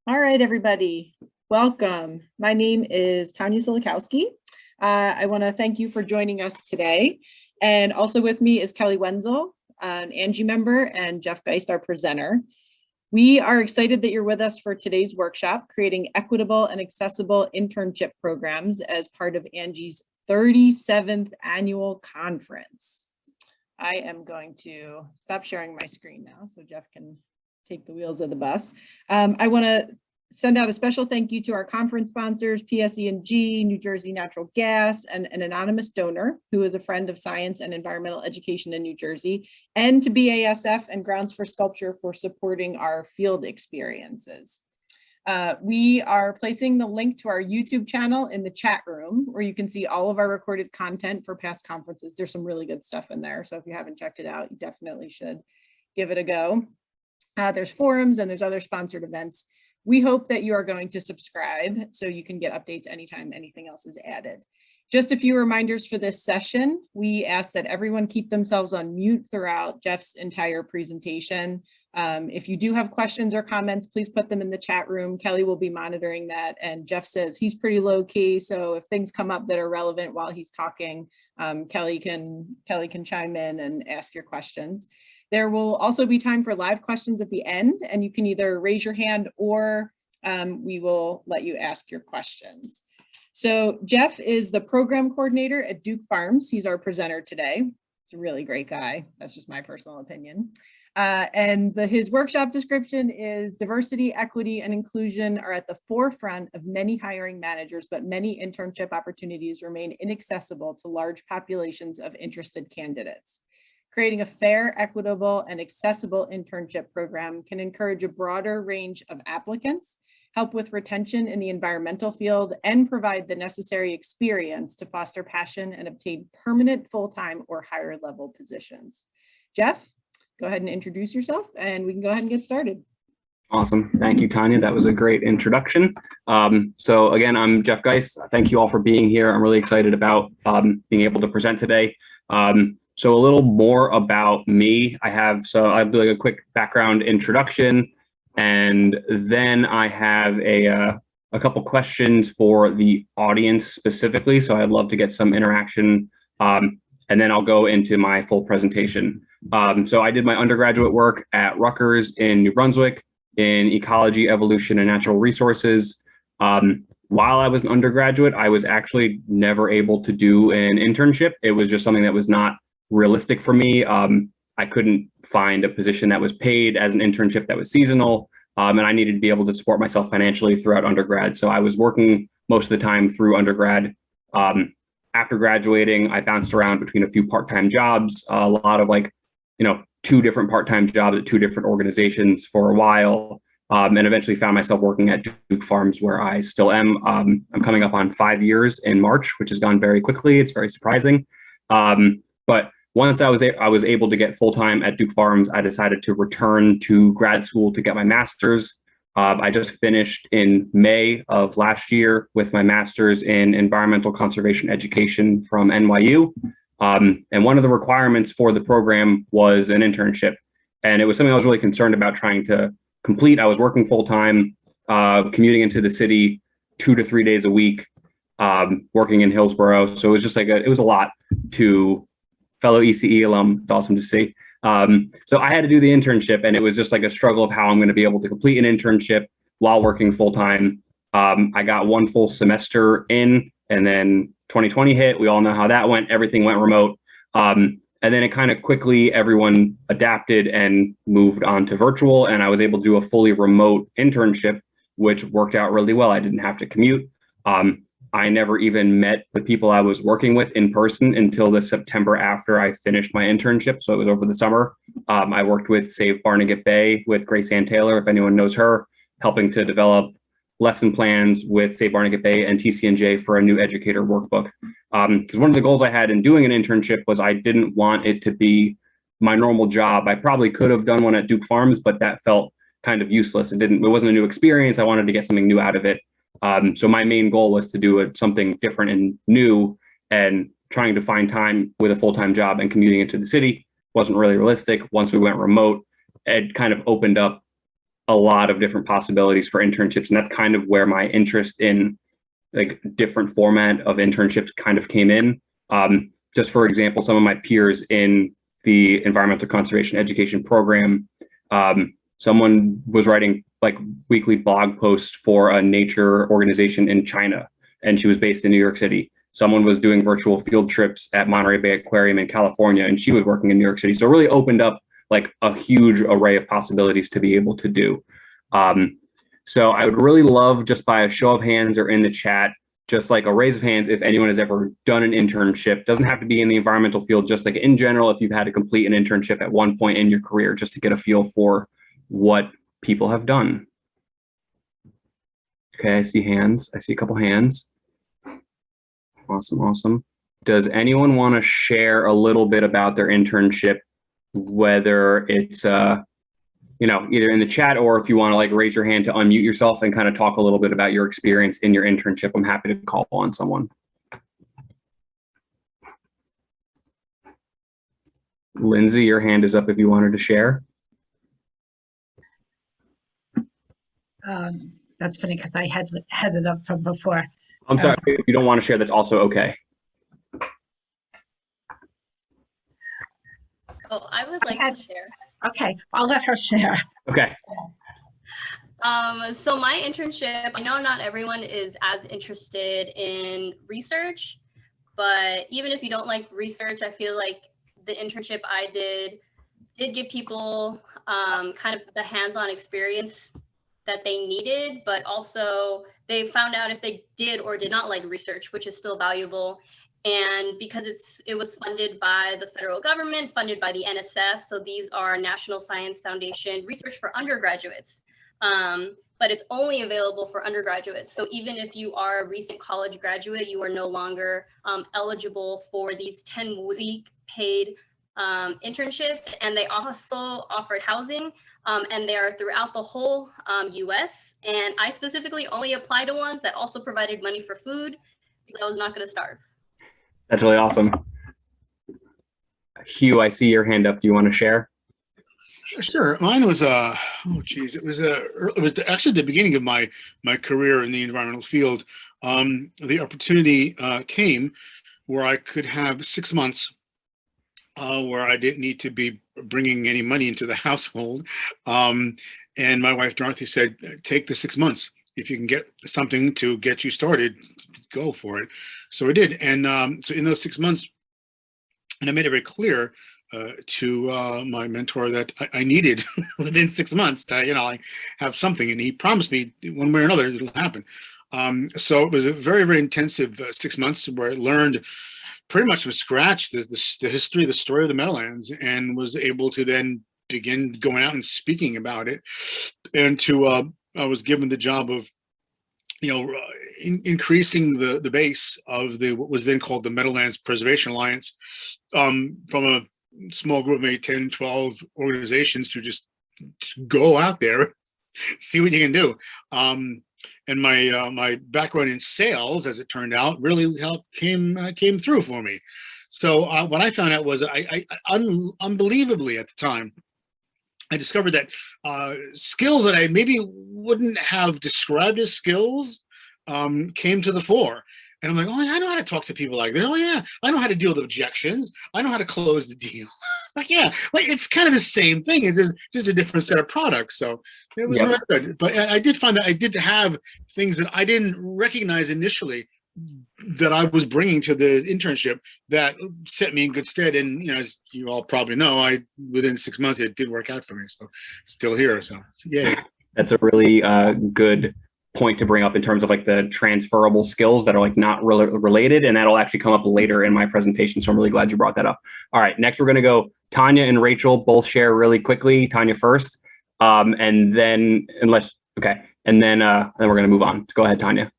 All right, everybody, welcome. My name is Tanya Solikowski. I want to thank you for joining us today. And also with me is Kelly Wenzel, an Angie member, and Jeff Geist, our presenter. We are excited that you're with us for today's workshop, creating equitable and accessible internship programs as part of Angie's 37th annual conference. I am going to stop sharing my screen now so Jeff can take the wheels of the bus. I want to send out a special thank you to our conference sponsors, PSE&G, New Jersey Natural Gas, and an anonymous donor who is a friend of science and environmental education in New Jersey, and to BASF and Grounds for Sculpture for supporting our field experiences. We are placing the link to our YouTube channel in the chat room, where you can see all of our recorded content for past conferences. There's some really good stuff in there, so if you haven't checked it out, you definitely should give it a go. There's forums and there's other sponsored events. We hope that you are going to subscribe so you can get updates anytime anything else is added. Just a few reminders for this session. We ask that everyone keep themselves on mute throughout Jeff's entire presentation. If you do have questions or comments, please put them in the chat room. Kelly will be monitoring that, and Jeff says he's pretty low key, so if things come up that are relevant while he's talking, Kelly can chime in and ask your questions. There will also be time for live questions at the end, and you can either raise your hand or we will let you ask your questions. So Jeff is the program coordinator at Duke Farms. He's our presenter today. He's a really great guy. That's just my personal opinion. His workshop description is diversity, equity, and inclusion are at the forefront of many hiring managers, but many internship opportunities remain inaccessible to large populations of interested candidates. Creating a fair, equitable, and accessible internship program can encourage a broader range of applicants, help with retention in the environmental field, and provide the necessary experience to foster passion and obtain permanent full-time or higher level positions. Jeff, go ahead and introduce yourself and we can go ahead and get started. Awesome. Thank you, Tanya. That was a great introduction. So again, I'm Jeff Geist. Thank you all for being here. I'm really excited about being able to present today. So a little more about me. I'll do like a quick background introduction, and then I have a couple questions for the audience specifically. So I'd love to get some interaction, and then I'll go into my full presentation. So I did my undergraduate work at Rutgers in New Brunswick in ecology, evolution, and natural resources. While I was an undergraduate, I was actually never able to do an internship. It was just something that was not realistic for me. I couldn't find a position that was paid as an internship that was seasonal, and I needed to be able to support myself financially throughout undergrad. So I was working most of the time through undergrad. After graduating, I bounced around between a few part-time jobs, a lot of 2 different part-time jobs at 2 different organizations for a while, and eventually found myself working at Duke Farms, where I still am. I'm coming up on 5 years in March, which has gone very quickly. It's very surprising. But once I was able to get full-time at Duke Farms, I decided to return to grad school to get my master's. I just finished in May of last year with my master's in environmental conservation education from NYU. And one of the requirements for the program was an internship. And it was something I was really concerned about trying to complete. I was working full-time, commuting into the city 2 to 3 days a week, working in Hillsborough. So it was just it was a lot to fellow ECE alum. It's awesome to see. So I had to do the internship, and it was just a struggle of how I'm going to be able to complete an internship while working full-time. I got 1 full semester in, and then 2020 hit. We all know how that went. Everything went remote. And then it kind of quickly, everyone adapted and moved on to virtual, and I was able to do a fully remote internship, which worked out really well. I didn't have to commute. I never even met the people I was working with in person until the September after I finished my internship. So it was over the summer. I worked with Save Barnegat Bay with Grace Ann Taylor, if anyone knows her, helping to develop lesson plans with Save Barnegat Bay and TCNJ for a new educator workbook. Because one of the goals I had in doing an internship was I didn't want it to be my normal job. I probably could have done one at Duke Farms, but that felt kind of useless. It wasn't a new experience. I wanted to get something new out of it. So my main goal was to do something different and new, and trying to find time with a full-time job and commuting into the city wasn't really realistic. Once we went remote, it kind of opened up a lot of different possibilities for internships. And that's kind of where my interest in like different format of internships kind of came in. Just for example, some of my peers in the environmental conservation education program, someone was writing like weekly blog posts for a nature organization in China, and she was based in New York City. Someone was doing virtual field trips at Monterey Bay Aquarium in California, and she was working in New York City. So it really opened up like a huge array of possibilities to be able to do. So I would really love, just by a show of hands or in the chat, just like a raise of hands, if anyone has ever done an internship. Doesn't have to be in the environmental field, just like in general, if you've had to complete an internship at one point in your career, just to get a feel for what people have done. Okay, I see hands. I see a couple hands. Awesome, awesome. Does anyone want to share a little bit about their internship, whether it's you know, either in the chat, or if you want to like raise your hand to unmute yourself and kind of talk a little bit about your experience in your internship? I'm happy to call on someone. Lindsay, your hand is up if you wanted to share. That's funny because I had it up from before. I'm sorry, if you don't want to share, that's also okay. Oh, I would like to share. Okay, I'll let her share. Okay. So my internship, I know not everyone is as interested in research, but even if you don't like research, I feel like the internship I did give people kind of the hands-on experience that they needed, but also they found out if they did or did not like research, which is still valuable. And because it was funded by the federal government, funded by the NSF, so these are National Science Foundation research for undergraduates, but it's only available for undergraduates. So even if you are a recent college graduate, you are no longer eligible for these 10-week paid internships. And they also offered housing, and they are throughout the whole US. And I specifically only applied to ones that also provided money for food, because I was not going to starve. That's really awesome. Hugh, I see your hand up. Do you want to share? Sure. Mine was oh geez, it was actually the beginning of my career in the environmental field. The opportunity came where I could have 6 months where I didn't need to be bringing any money into the household. And my wife Dorothy said, "Take the 6 months. If you can get something to get you started, go for it." So I did. And so in those 6 months, and I made it very clear to my mentor that I needed within 6 months to, you know, like have something. And he promised me one way or another it'll happen. So it was a very, very intensive 6 months where I learned pretty much from scratch the history, the story of the Meadowlands, and was able to then begin going out and speaking about it. And I was given the job of, you know, increasing the base of what was then called the Meadowlands Preservation Alliance, from a small group of maybe 10, 12 organizations to just go out there, see what you can do. And my background in sales, as it turned out, really came through for me. So what I found out was unbelievably at the time, I discovered that skills that I maybe wouldn't have described as skills came to the fore. And I'm like, oh, I know how to talk to people like that. Oh, yeah, I know how to deal with objections. I know how to close the deal. Like, yeah, like it's kind of the same thing. It's just a different set of products. So it was really good. But I did find that I did have things that I didn't recognize initially that I was bringing to the internship that set me in good stead. And, you know, as you all probably know, within 6 months, it did work out for me. So still here. So yeah. That's a really good point to bring up in terms of like the transferable skills that are like not related, and that'll actually come up later in my presentation. So I'm really glad you brought that up. All right, next we're going to go Tanya and Rachel both share really quickly. Tanya first, and then and then we're going to move on. Go ahead, Tanya.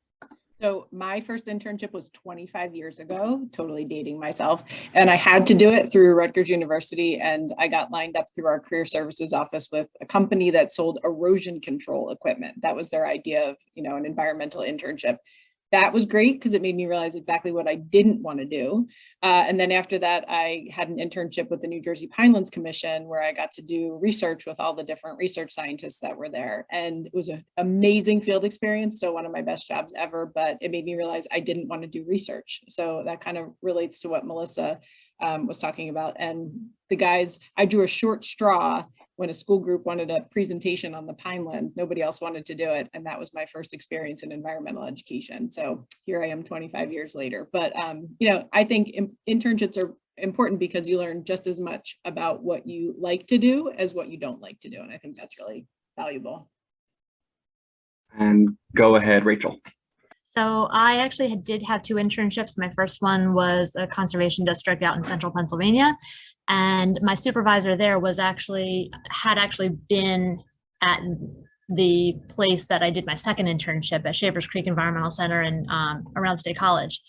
So my first internship was 25 years ago, totally dating myself. And I had to do it through Rutgers University. And I got lined up through our career services office with a company that sold erosion control equipment. That was their idea of, you know, an environmental internship. that was great because it made me realize exactly what I didn't want to do. And then after that, I had an internship with the New Jersey Pinelands Commission where I got to do research with all the different research scientists that were there. And it was an amazing field experience, still one of my best jobs ever, but it made me realize I didn't want to do research. So that kind of relates to what Melissa was talking about. And the guys, I drew a short straw when a school group wanted a presentation on the Pinelands. Nobody else wanted to do it. And that was my first experience in environmental education. So here I am 25 years later. But, you know, I think internships are important because you learn just as much about what you like to do as what you don't like to do. And I think that's really valuable. And go ahead, Rachel. So I actually did have 2 internships. My first one was a conservation district out in central Pennsylvania. And my supervisor there had actually been at the place that I did my second internship at Shavers Creek Environmental Center in around State College.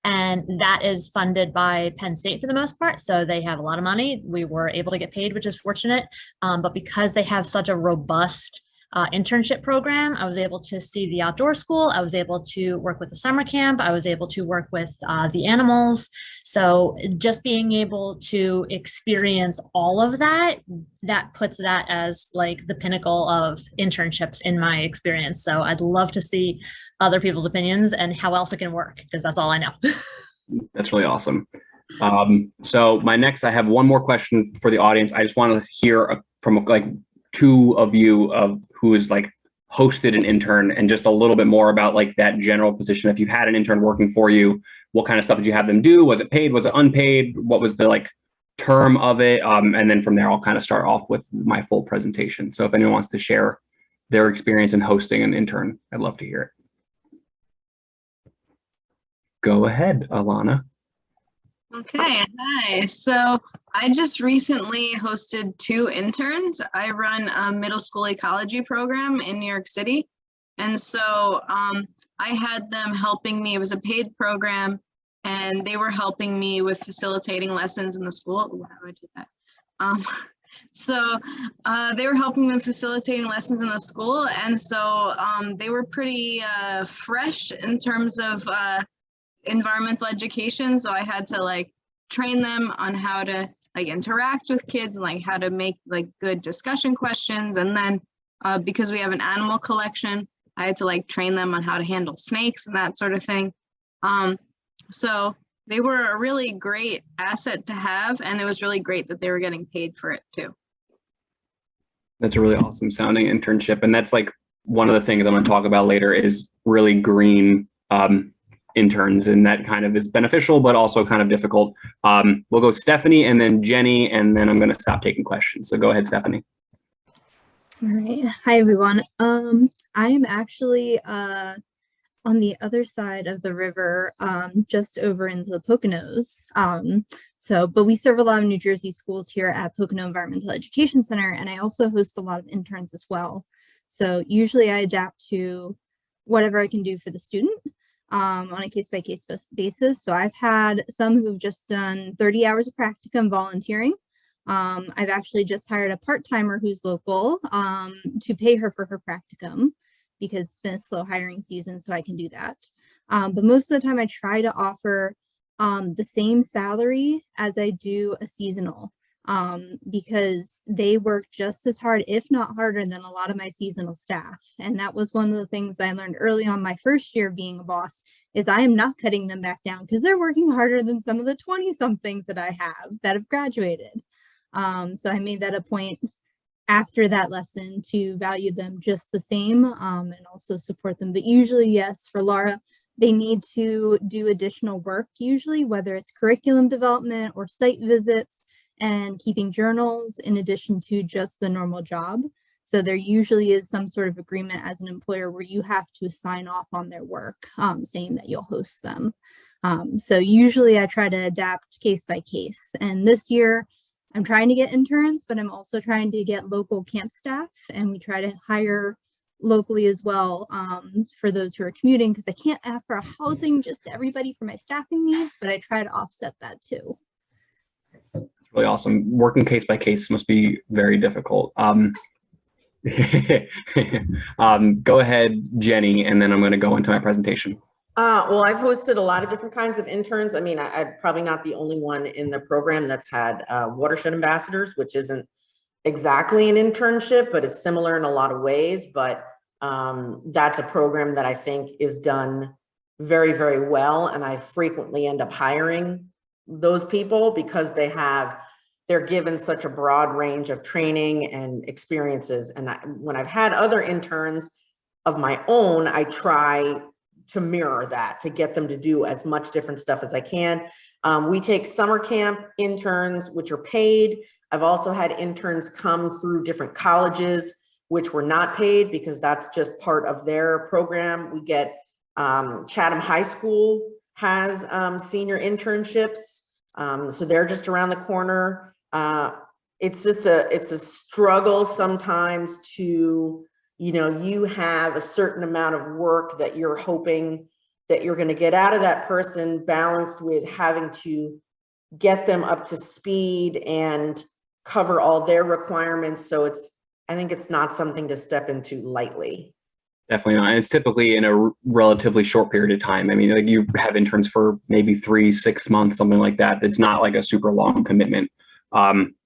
And that is funded by Penn State for the most part. So they have a lot of money. We were able to get paid, which is fortunate. But because they have such a robust internship program, I was able to see the outdoor school. I was able to work with the summer camp. I was able to work with the animals. So just being able to experience all of that, that puts that as like the pinnacle of internships in my experience. So I'd love to see other people's opinions and how else it can work, because that's all I know. That's really awesome. So I have one more question for the audience. I just want to hear from like 2 of you of who is like hosted an intern and just a little bit more about like that general position. If you had an intern working for you, what kind of stuff did you have them do? Was it paid? Was it unpaid? What was the like term of it? And then from there, I'll kind of start off with my full presentation. So if anyone wants to share their experience in hosting an intern, I'd love to hear it. Go ahead, Alana. Okay, hi. So I just recently hosted 2 interns. I run a middle school ecology program in New York City. And so I had them helping me. It was a paid program, and they were helping me with facilitating lessons in the school. Ooh, how do I do that? They were helping me with facilitating lessons in the school. And so they were pretty fresh in terms of environmental education. So I had to like train them on how to like interact with kids, like how to make like good discussion questions. And then because we have an animal collection, I had to like train them on how to handle snakes and that sort of thing. So they were a really great asset to have, and it was really great that they were getting paid for it too. That's a really awesome sounding internship. And that's like one of the things I'm going to talk about later is really green interns, and that kind of is beneficial, but also kind of difficult. We'll go Stephanie and then Jenny, and then I'm going to stop taking questions. So go ahead, Stephanie. All right. Hi, everyone. I'm actually on the other side of the river, just over in the Poconos. But we serve a lot of New Jersey schools here at Pocono Environmental Education Center, and I also host a lot of interns as well. So usually I adapt to whatever I can do for the student on a case-by-case basis. So I've had some who've just done 30 hours of practicum volunteering. I've actually just hired a part-timer who's local to pay her for her practicum, because it's been a slow hiring season, so I can do that. But most of the time I try to offer the same salary as I do a seasonal, because they work just as hard, if not harder, than a lot of my seasonal staff. And that was one of the things I learned early on my first year being a boss, is I am not cutting them back down because they're working harder than some of the 20-somethings that I have that have graduated. So I made that a point after that lesson to value them just the same, and also support them. But usually, yes, for Laura, they need to do additional work, usually, whether it's curriculum development or site visits and keeping journals in addition to just the normal job. So there usually is some sort of agreement as an employer where you have to sign off on their work, saying that you'll host them. So usually I try to adapt case by case. And this year I'm trying to get interns, but I'm also trying to get local camp staff, and we try to hire locally as well, for those who are commuting, because I can't offer housing just to everybody for my staffing needs, but I try to offset that too. That's really awesome. Working case by case must be very difficult. Go ahead, Jenny, and then I'm going to go into my presentation. Well, I've hosted a lot of different kinds of interns. I mean, I'm probably not the only one in the program that's had watershed ambassadors, which isn't exactly an internship, but is similar in a lot of ways. But that's a program that I think is done very, very well. And I frequently end up hiring those people because they're given such a broad range of training and experiences. And when I've had other interns of my own, I try to mirror that, to get them to do as much different stuff as I can. We take summer camp interns, which are paid. I've also had interns come through different colleges, which were not paid because that's just part of their program. We get Chatham High School has senior internships. So they're just around the corner. It's a struggle sometimes to, you have a certain amount of work that you're hoping that you're going to get out of that person, balanced with having to get them up to speed and cover all their requirements. So I think it's not something to step into lightly. Definitely not. It's typically in a relatively short period of time. I mean, like you have interns for maybe 3-6 months, something like that. It's not like a super long commitment,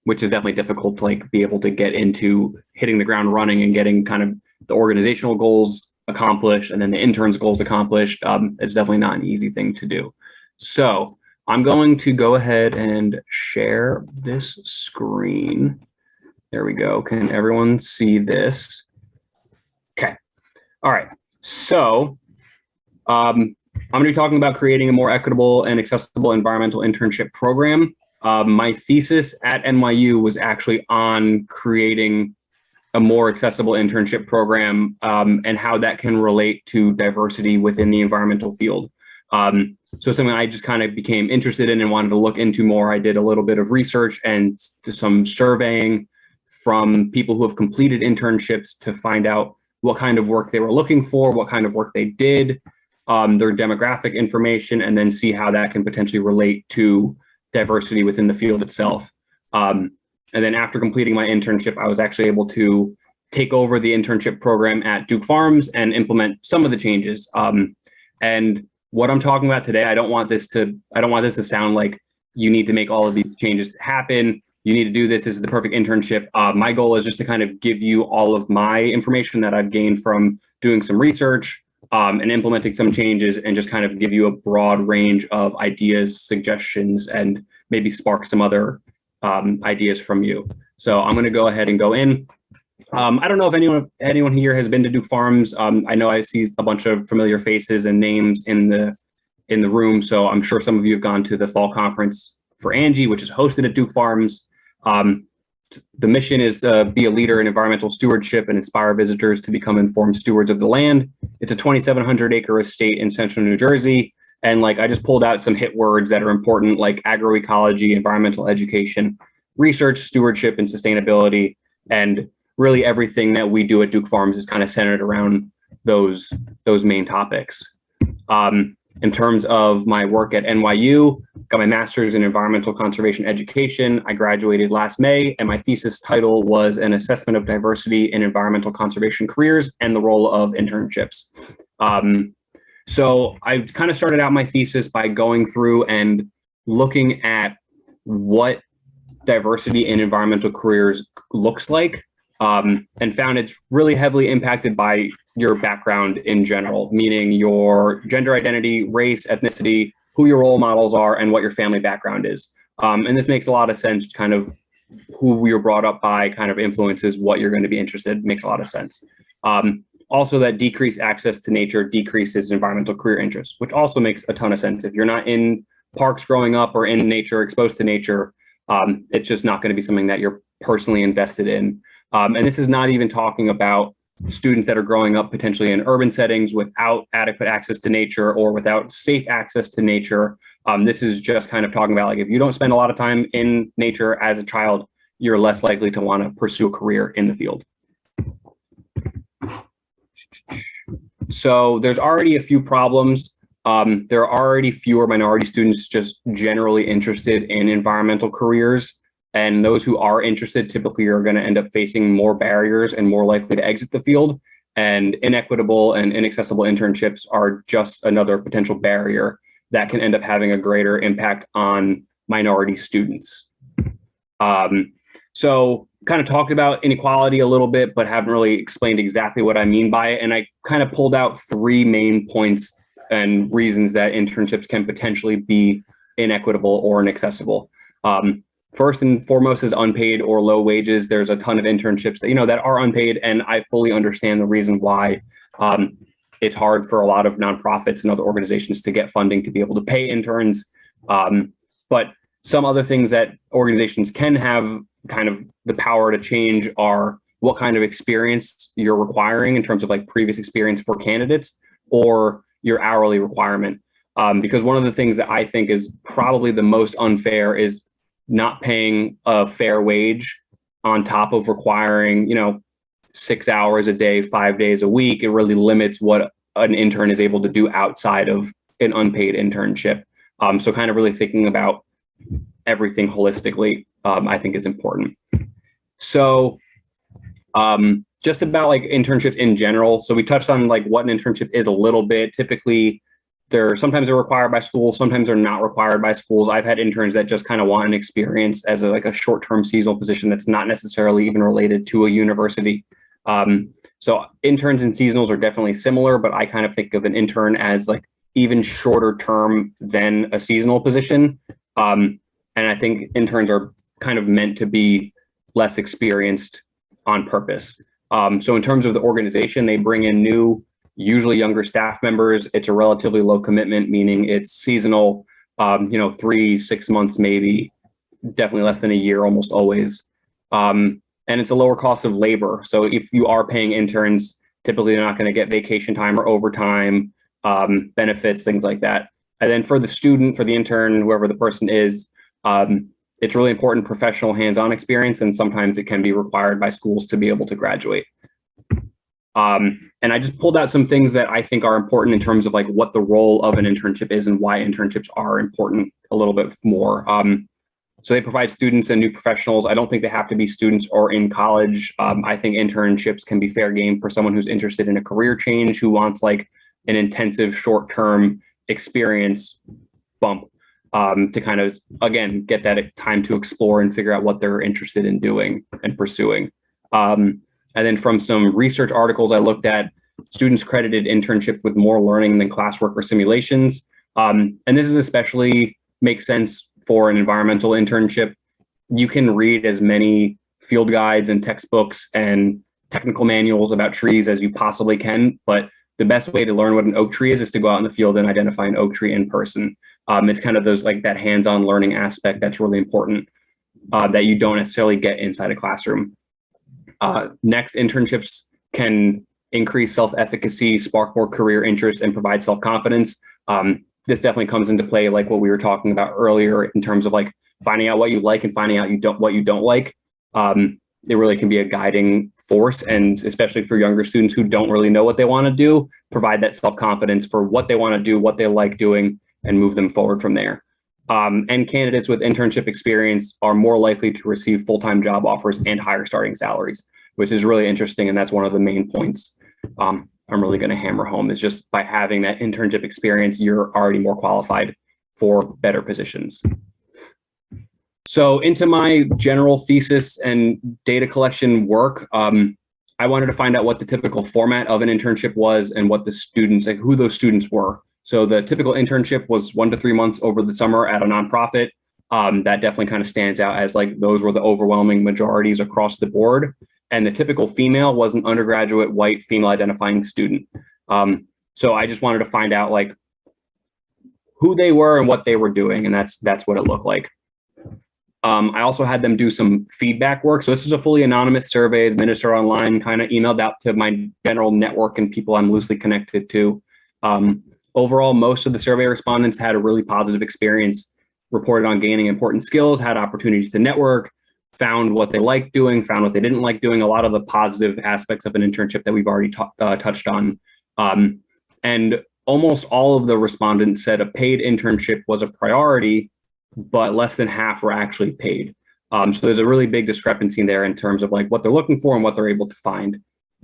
which is definitely difficult to like be able to get into hitting the ground running and getting kind of the organizational goals accomplished and then the interns' goals accomplished. It's definitely not an easy thing to do. So I'm going to go ahead and share this screen. There we go. Can everyone see this? Okay. All right. So I'm going to be talking about creating a more equitable and accessible environmental internship program. My thesis at NYU was actually on creating a more accessible internship program and how that can relate to diversity within the environmental field. So something I just kind of became interested in and wanted to look into more. I did a little bit of research and some surveying from people who have completed internships to find out what kind of work they were looking for, what kind of work they did, their demographic information, and then see how that can potentially relate to diversity within the field itself. And then after completing my internship, I was actually able to take over the internship program at Duke Farms and implement some of the changes. And what I'm talking about today, I don't want this to sound like you need to make all of these changes happen. You need to do this. This is the perfect internship. My goal is just to kind of give you all of my information that I've gained from doing some research and implementing some changes, and just kind of give you a broad range of ideas, suggestions, and maybe spark some other ideas from you. So I'm going to go ahead and go in. I don't know if anyone here has been to Duke Farms. I know I see a bunch of familiar faces and names in the room. So I'm sure some of you have gone to the fall conference for Angie, which is hosted at Duke Farms. The mission is to be a leader in environmental stewardship and inspire visitors to become informed stewards of the land. It's a 2,700 acre estate in central New Jersey. And like, I just pulled out some hit words that are important, like agroecology, environmental education, research, stewardship, and sustainability. And really everything that we do at Duke Farms is kind of centered around those main topics. In terms of my work at NYU, got my master's in environmental conservation education. I graduated last May, and my thesis title was an assessment of diversity in environmental conservation careers and the role of internships. So I kind of started out my thesis by going through and looking at what diversity in environmental careers looks like, and found it's really heavily impacted by your background in general, meaning your gender identity, race, ethnicity, who your role models are, and what your family background is. And this makes a lot of sense. Kind of who you're brought up by kind of influences what you're going to be interested in. Makes a lot of sense. Also, that decreased access to nature decreases environmental career interest, which also makes a ton of sense. If you're not in parks growing up or in nature, exposed to nature, it's just not going to be something that you're personally invested in. And this is not even talking about students that are growing up potentially in urban settings without adequate access to nature or without safe access to nature. This is just kind of talking about, like, if you don't spend a lot of time in nature as a child, you're less likely to want to pursue a career in the field. So there's already a few problems. There are already fewer minority students just generally interested in environmental careers. And those who are interested typically are going to end up facing more barriers and more likely to exit the field. and inequitable and inaccessible internships are just another potential barrier that can end up having a greater impact on minority students. So kind of talked about inequality a little bit, but haven't really explained exactly what I mean by it. And I kind of pulled out 3 main points and reasons that internships can potentially be inequitable or inaccessible. First and foremost is unpaid or low wages. There's a ton of internships that, that are unpaid, and I fully understand the reason why. It's hard for a lot of nonprofits and other organizations to get funding to be able to pay interns. But some other things that organizations can have kind of the power to change are what kind of experience you're requiring in terms of like previous experience for candidates, or your hourly requirement. Because one of the things that I think is probably the most unfair is not paying a fair wage on top of requiring, 6 hours a day, 5 days a week. It really limits what an intern is able to do outside of an unpaid internship. So kind of really thinking about everything holistically, I think is important. So just about like internships in general. So we touched on like what an internship is a little bit. Typically, sometimes they're required by schools, sometimes they're not required by schools. I've had interns that just kind of want an experience as a short-term seasonal position that's not necessarily even related to a university. So interns and seasonals are definitely similar, but I kind of think of an intern as like even shorter term than a seasonal position. And I think interns are kind of meant to be less experienced on purpose. So in terms of the organization, they bring in new, usually younger staff members. It's a relatively low commitment, meaning it's seasonal, 3-6 months, maybe, definitely less than a year, almost always. And it's a lower cost of labor. So if you are paying interns, typically they're not going to get vacation time or overtime, benefits, things like that. And then for the student, for the intern, whoever the person is, it's really important professional hands-on experience, and sometimes it can be required by schools to be able to graduate. And I just pulled out some things that I think are important in terms of like what the role of an internship is and why internships are important a little bit more. So they provide students and new professionals. I don't think they have to be students or in college. I think internships can be fair game for someone who's interested in a career change, who wants like an intensive short-term experience bump to kind of, again, get that time to explore and figure out what they're interested in doing and pursuing. And then from some research articles I looked at, students credited internships with more learning than classwork or simulations. And this is especially makes sense for an environmental internship. You can read as many field guides and textbooks and technical manuals about trees as you possibly can, but the best way to learn what an oak tree is to go out in the field and identify an oak tree in person. It's kind of those like that hands-on learning aspect that's really important that you don't necessarily get inside a classroom. Next, internships can increase self-efficacy, spark more career interest, and provide self-confidence. This definitely comes into play, like what we were talking about earlier, in terms of like finding out what you like and finding out what you don't like. It really can be a guiding force, and especially for younger students who don't really know what they want to do, provide that self-confidence for what they want to do, what they like doing, and move them forward from there. And candidates with internship experience are more likely to receive full-time job offers and higher starting salaries, which is really interesting. And that's one of the main points I'm really going to hammer home, is just by having that internship experience, you're already more qualified for better positions. So into my general thesis and data collection work, I wanted to find out what the typical format of an internship was and what the students, like who those students were. So the typical internship was 1 to 3 months over the summer at a nonprofit. That definitely kind of stands out as like those were the overwhelming majorities across the board. And the typical female was an undergraduate white female identifying student. So I just wanted to find out like who they were and what they were doing. And that's what it looked like. I also had them do some feedback work. So this is a fully anonymous survey administered online, kind of emailed out to my general network and people I'm loosely connected to. Overall, most of the survey respondents had a really positive experience, reported on gaining important skills, had opportunities to network, found what they liked doing, found what they didn't like doing, a lot of the positive aspects of an internship that we've already touched on. And almost all of the respondents said a paid internship was a priority, but less than half were actually paid. So there's a really big discrepancy there in terms of like what they're looking for and what they're able to find.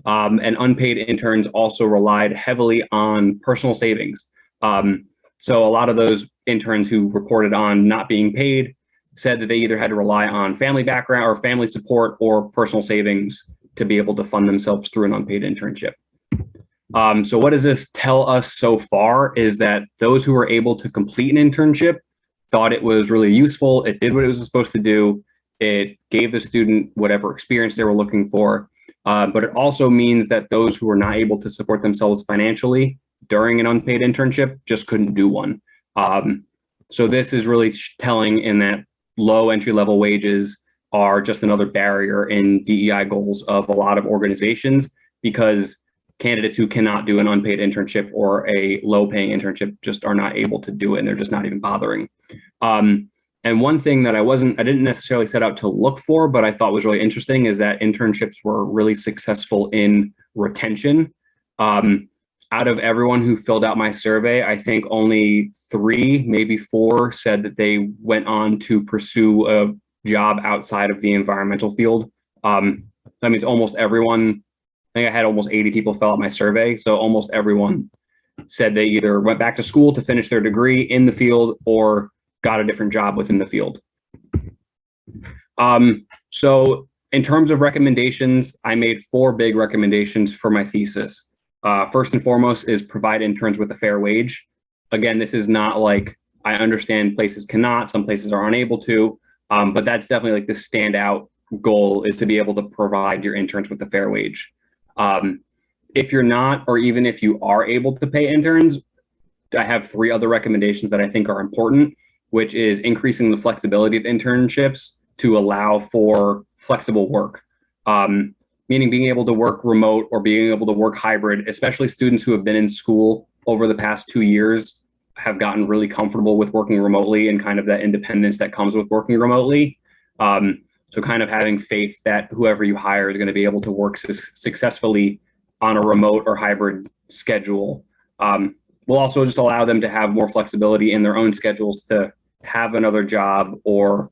And unpaid interns also relied heavily on personal savings. So a lot of those interns who reported on not being paid said that they either had to rely on family background or family support or personal savings to be able to fund themselves through an unpaid internship. So what does this tell us so far is that those who were able to complete an internship thought it was really useful. It did what it was supposed to do. It gave the student whatever experience they were looking for. But it also means that those who were not able to support themselves financially during an unpaid internship just couldn't do one. So this is really telling in that low entry-level wages are just another barrier in DEI goals of a lot of organizations, because candidates who cannot do an unpaid internship or a low-paying internship just are not able to do it, and they're just not even bothering. And one thing that I didn't necessarily set out to look for, but I thought was really interesting is that internships were really successful in retention. Out of everyone who filled out my survey, I think only 3, maybe 4 said that they went on to pursue a job outside of the environmental field. That means almost everyone, I think I had almost 80 people fill out my survey. So almost everyone said they either went back to school to finish their degree in the field or got a different job within the field. So in terms of recommendations, I made 4 big recommendations for my thesis. First and foremost is provide interns with a fair wage. Again, this is not like, I understand places cannot, some places are unable to, but that's definitely like the standout goal, is to be able to provide your interns with a fair wage. If you're not, or even if you are able to pay interns, I have 3 other recommendations that I think are important, which is increasing the flexibility of internships to allow for flexible work. Meaning being able to work remote or being able to work hybrid, especially students who have been in school over the past 2 years have gotten really comfortable with working remotely and kind of that independence that comes with working remotely. So kind of having faith that whoever you hire is going to be able to work successfully on a remote or hybrid schedule. Will also just allow them to have more flexibility in their own schedules to have another job or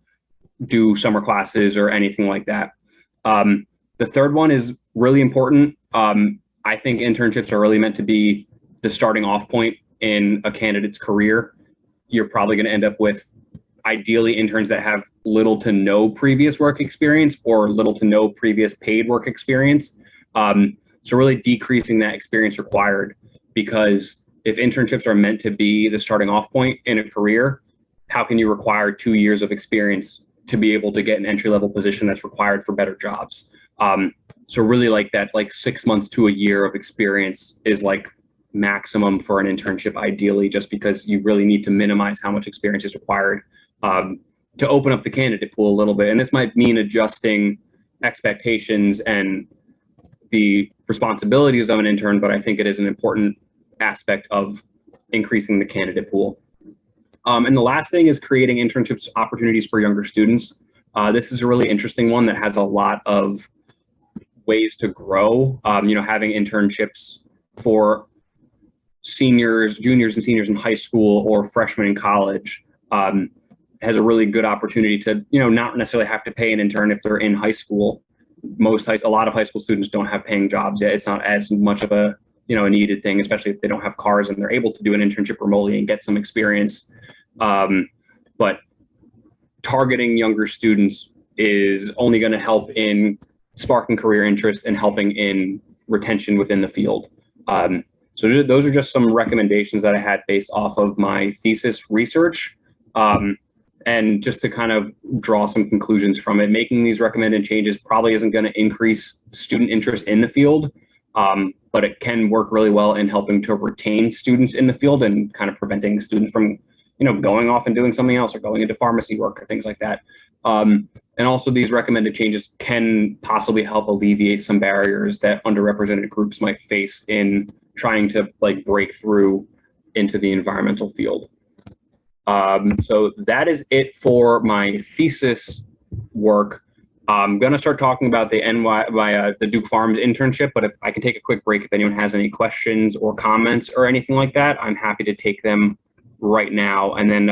do summer classes or anything like that. The third one is really important. I think internships are really meant to be the starting off point in a candidate's career. You're probably going to end up with ideally interns that have little to no previous work experience or little to no previous paid work experience. So really decreasing that experience required, because if internships are meant to be the starting off point in a career, how can you require 2 years of experience to be able to get an entry-level position that's required for better jobs? So really like that, like 6 months to a year of experience is like maximum for an internship, ideally, just because you really need to minimize how much experience is required to open up the candidate pool a little bit. And this might mean adjusting expectations and the responsibilities of an intern, but I think it is an important aspect of increasing the candidate pool. And the last thing is creating internships opportunities for younger students. This is a really interesting one that has a lot of ways to grow. Having internships for seniors, juniors and seniors in high school or freshmen in college has a really good opportunity to, not necessarily have to pay an intern if they're in high school. A lot of high school students don't have paying jobs yet. It's not as much of a needed thing, especially if they don't have cars and they're able to do an internship remotely and get some experience. But targeting younger students is only going to help in sparking career interest and helping in retention within the field. So those are just some recommendations that I had based off of my thesis research. And just to kind of draw some conclusions from it, making these recommended changes probably isn't going to increase student interest in the field, but it can work really well in helping to retain students in the field and kind of preventing students from, going off and doing something else or going into pharmacy work or things like that. And also these recommended changes can possibly help alleviate some barriers that underrepresented groups might face in trying to break through into the environmental field. So that is it for my thesis work. I'm going to start talking about the Duke Farms internship, but if I can take a quick break, if anyone has any questions or comments or anything like that, I'm happy to take them right now. And then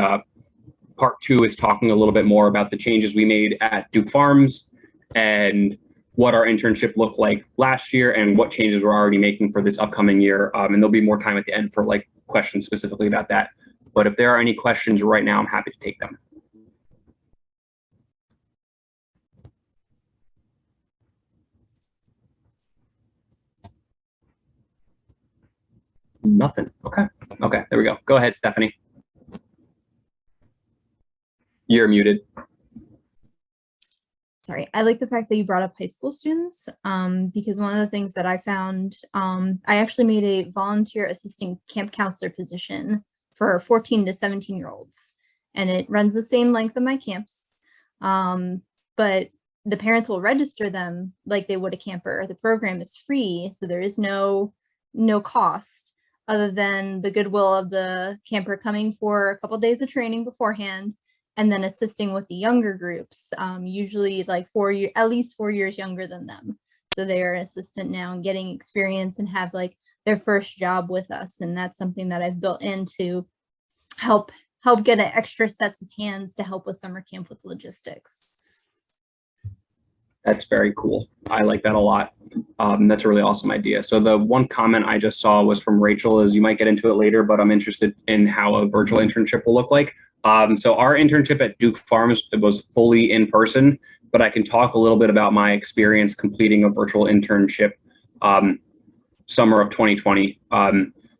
part 2 is talking a little bit more about the changes we made at Duke Farms and what our internship looked like last year and what changes we're already making for this upcoming year. And there'll be more time at the end for like questions specifically about that. But if there are any questions right now, I'm happy to take them. Nothing. Okay. Okay, there we go. Go ahead, Stephanie. You're muted. Sorry, I like the fact that you brought up high school students because one of the things that I found, I actually made a volunteer assisting camp counselor position for 14 to 17-year-olds, and it runs the same length of my camps, but the parents will register them like they would a camper. The program is free, so there is no cost other than the goodwill of the camper coming for a couple days of training beforehand, and then assisting with the younger groups, usually like at least 4 years younger than them. So they are an assistant now and getting experience and have like their first job with us. And that's something that I've built in to help get an extra sets of hands to help with summer camp with logistics. That's very cool. I like that a lot. That's a really awesome idea. So the one comment I just saw was from Rachel is you might get into it later, but I'm interested in how a virtual internship will look like. So our internship at Duke Farms was fully in person, but I can talk a little bit about my experience completing a virtual internship summer of 2020.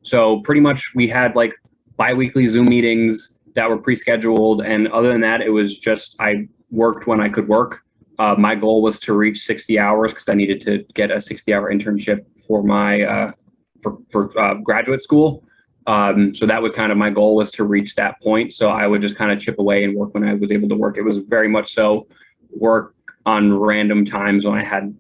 So pretty much we had like bi-weekly Zoom meetings that were pre-scheduled. And other than that, it was just I worked when I could work. My goal was to reach 60 hours because I needed to get a 60-hour internship for my for graduate school. So that was kind of my goal, was to reach that point. So I would just kind of chip away and work when I was able to work. It was very much so work on random times when I had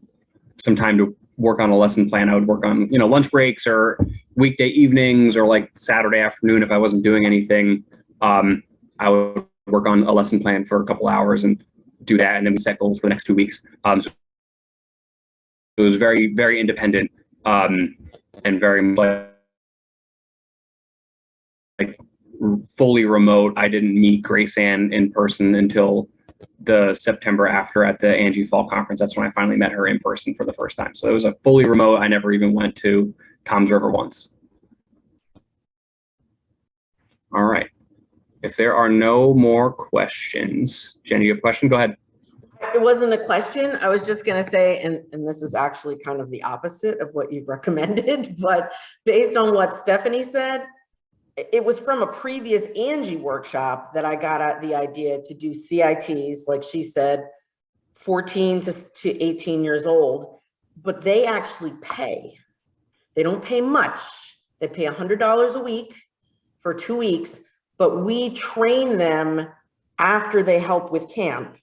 some time to work on a lesson plan. I would work on, lunch breaks or weekday evenings or like Saturday afternoon. If I wasn't doing anything, I would work on a lesson plan for a couple hours and do that. And then we set goals for the next 2 weeks. So it was very, very independent and very much like fully remote. I didn't meet Grace Ann in person until the September after at the Angie Fall Conference. That's when I finally met her in person for the first time. So it was a fully remote. I never even went to Tom's River once. All right. If there are no more questions, Jenny, you have a question? Go ahead. It wasn't a question. I was just going to say, and this is actually kind of the opposite of what you've recommended, but based on what Stephanie said, it was from a previous Angie workshop that I got at the idea to do CITs, like she said, 14 to 18 years old, but they actually pay. They don't pay much. They pay $100 a week for 2 weeks, but we train them after they help with camp.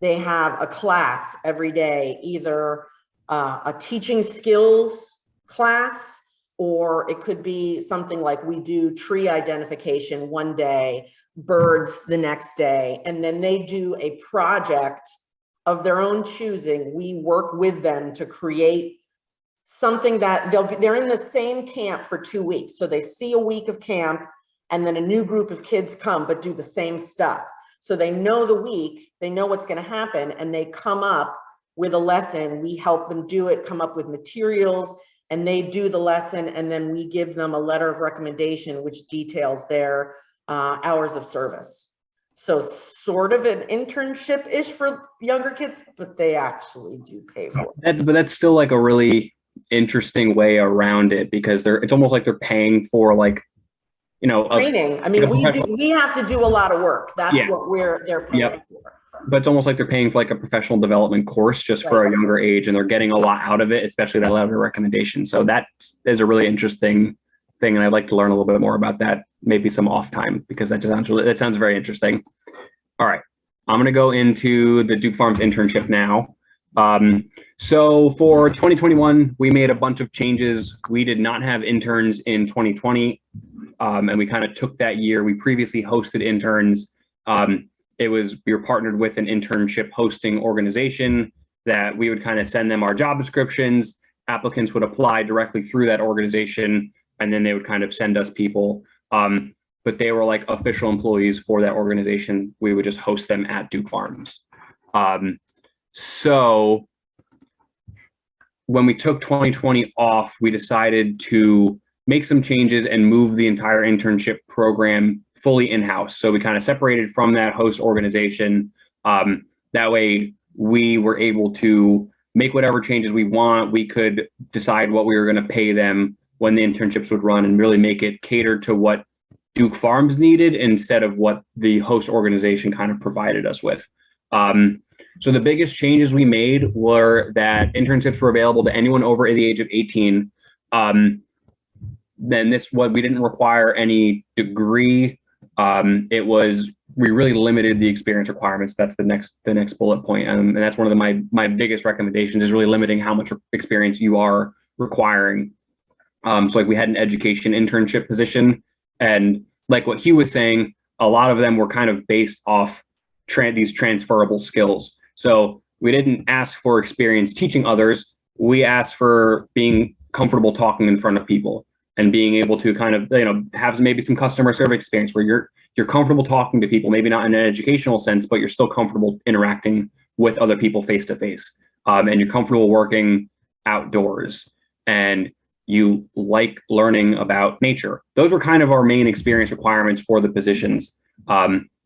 They have a class every day, either a teaching skills class, or it could be something like we do tree identification one day, birds the next day, and then they do a project of their own choosing. We work with them to create something that they're in the same camp for 2 weeks. So they see a week of camp and then a new group of kids come but do the same stuff. So they know the week, they know what's going to happen, and they come up with a lesson. We help them do it, come up with materials, and they do the lesson, and then we give them a letter of recommendation which details their hours of service. So sort of an internship-ish for younger kids, but they actually do pay for it. But that's still like a really interesting way around it, because it's almost like they're paying for like, training. I mean, we have to do a lot of work. That's what they're paying for. But it's almost like they're paying for like a professional development course just for a younger age, and they're getting a lot out of it, especially that letter of recommendation. So that is a really interesting thing, and I'd like to learn a little bit more about that, maybe some off time, because that sounds very interesting. All right, I'm going to go into the Duke Farms internship now. So for 2021, we made a bunch of changes. We did not have interns in 2020, and we kind of took that year. We previously hosted interns. We were partnered with an internship hosting organization that we would kind of send them our job descriptions. Applicants would apply directly through that organization, and then they would kind of send us people. But they were like official employees for that organization. We would just host them at Duke Farms. So when we took 2020 off, we decided to make some changes and move the entire internship program fully in-house. So we kind of separated from that host organization. That way we were able to make whatever changes we want. We could decide what we were going to pay them when the internships would run and really make it cater to what Duke Farms needed instead of what the host organization kind of provided us with. So the biggest changes we made were that internships were available to anyone over the age of 18. Then we didn't require any degree. We really limited the experience requirements. That's the next bullet point. And that's one of my biggest recommendations, is really limiting how much experience you are requiring. So like we had an education internship position, and like what Hugh was saying, a lot of them were kind of based off these transferable skills. So we didn't ask for experience teaching others. We asked for being comfortable talking in front of people and being able to kind of, have maybe some customer service experience where you're comfortable talking to people, maybe not in an educational sense, but you're still comfortable interacting with other people face to face. And you're comfortable working outdoors, and you like learning about nature. Those were kind of our main experience requirements for the positions.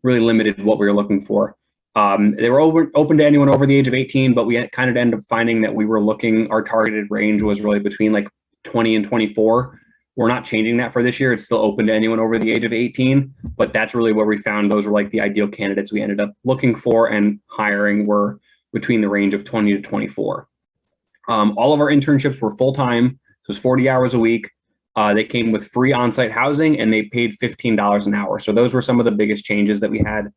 Really limited what we were looking for. They were open to anyone over the age of 18, but we kind of ended up finding that our targeted range was really between like 20 and 24. We're not changing that for this year. It's still open to anyone over the age of 18, but that's really where we found those were like the ideal candidates we ended up looking for and hiring were between the range of 20 to 24. All of our internships were full-time. So it was 40 hours a week. They came with free on-site housing, and they paid $15 an hour. So those were some of the biggest changes that we had.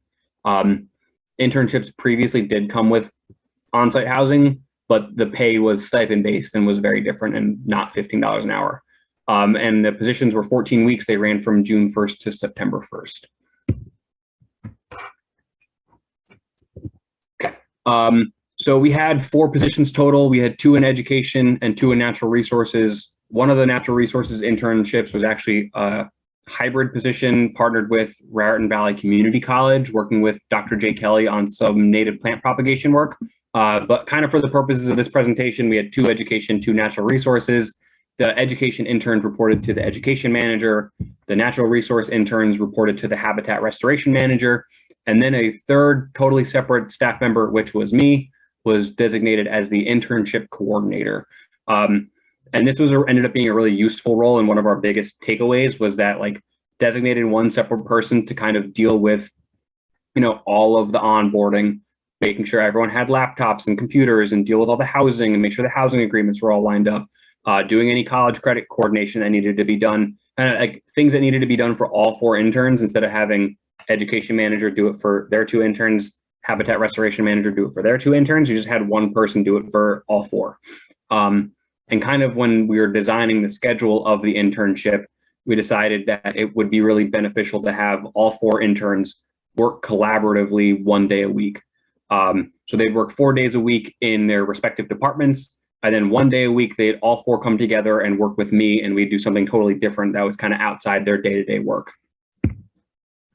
Internships previously did come with on-site housing, but the pay was stipend-based and was very different and not $15 an hour. And the positions were 14 weeks. They ran from June 1st to September 1st. Okay. So we had 4 positions total. We had 2 in education and 2 in natural resources. One of the natural resources internships was actually a hybrid position partnered with Raritan Valley Community College, working with Dr. Jay Kelly on some native plant propagation work. But kind of for the purposes of this presentation, we had 2 education, 2 natural resources. The education interns reported to the education manager. The natural resource interns reported to the habitat restoration manager. And then a third totally separate staff member, which was me, was designated as the internship coordinator. And this ended up being a really useful role. And one of our biggest takeaways was that designated one separate person to kind of deal with, all of the onboarding, making sure everyone had laptops and computers and deal with all the housing and make sure the housing agreements were all lined up, doing any college credit coordination that needed to be done, things that needed to be done for all 4 interns instead of having education manager do it for their 2 interns, habitat restoration manager do it for their 2 interns. You just had one person do it for all 4. And kind of when we were designing the schedule of the internship, we decided that it would be really beneficial to have all 4 interns work collaboratively 1 day a week. So they'd work 4 days a week in their respective departments. And then 1 day a week, they'd all 4 come together and work with me, and we'd do something totally different that was kind of outside their day-to-day work.